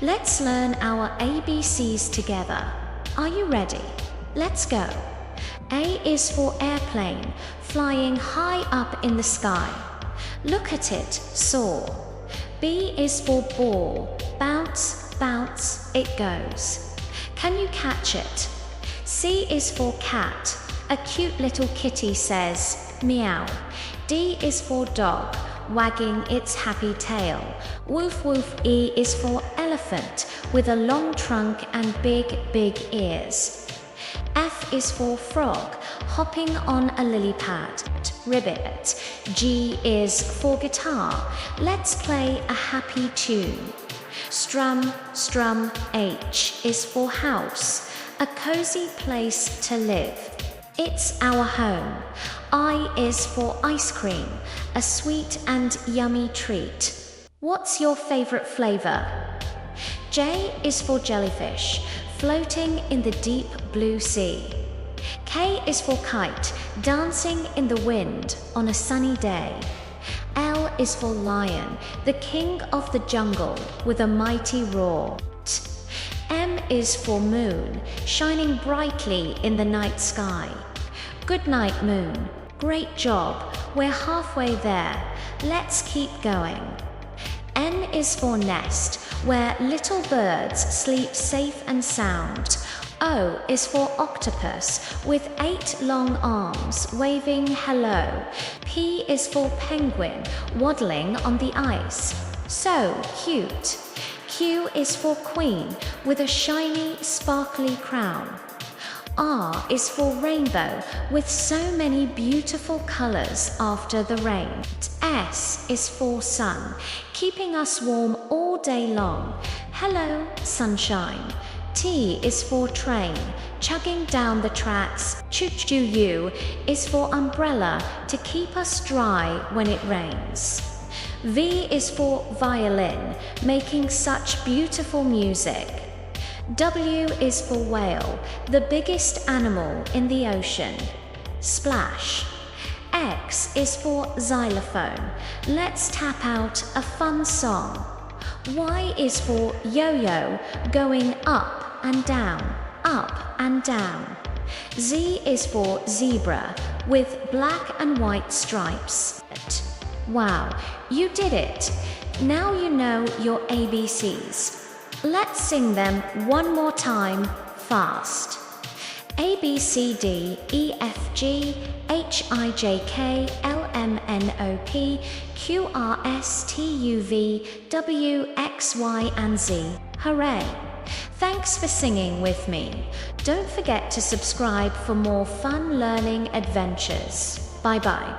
Let's learn our ABCs together. Are you ready? Let's go. A is for airplane, flying high up in the sky. Look at it, soar. B is for ball, bounce, bounce, it goes. Can you catch it? C is for cat, a cute little kitty says, meow. D is for dog, wagging its happy tail. Woof woof. E is for elephant, with a long trunk and big, big ears. F is for frog, hopping on a lily pad. Ribbit. G is for guitar. Let's play a happy tune. Strum, strum. H is for house, a cozy place to live. It's our home. I is for ice cream, a sweet and yummy treat. What's your favorite flavor? J is for jellyfish, floating in the deep blue sea. K is for kite, dancing in the wind on a sunny day. L is for lion, the king of the jungle with a mighty roar. M is for moon, shining brightly in the night sky. Good night, moon. Great job. We're halfway there. Let's keep going. N is for nest, where little birds sleep safe and sound. O is for octopus, with 8 long arms, waving hello. P is for penguin, waddling on the ice. So cute. Q is for queen, with a shiny, sparkly crown. R is for rainbow, with so many beautiful colors after the rain. S is for sun, keeping us warm all day long. Hello, sunshine. T is for train, chugging down the tracks. Choo-choo. U is for umbrella, to keep us dry when it rains. V is for violin, making such beautiful music. W is for whale, the biggest animal in the ocean. Splash. X is for xylophone. Let's tap out a fun song. Y is for yo-yo, going up and down, up and down. Z is for zebra, with black and white stripes. Wow, you did it! Now you know your ABCs. Let's sing them one more time, fast. A, B, C, D, E, F, G, H, I, J, K, L, M, N, O, P, Q, R, S, T, U, V, W, X, Y, and Z. Hooray! Thanks for singing with me. Don't forget to subscribe for more fun learning adventures. Bye-bye.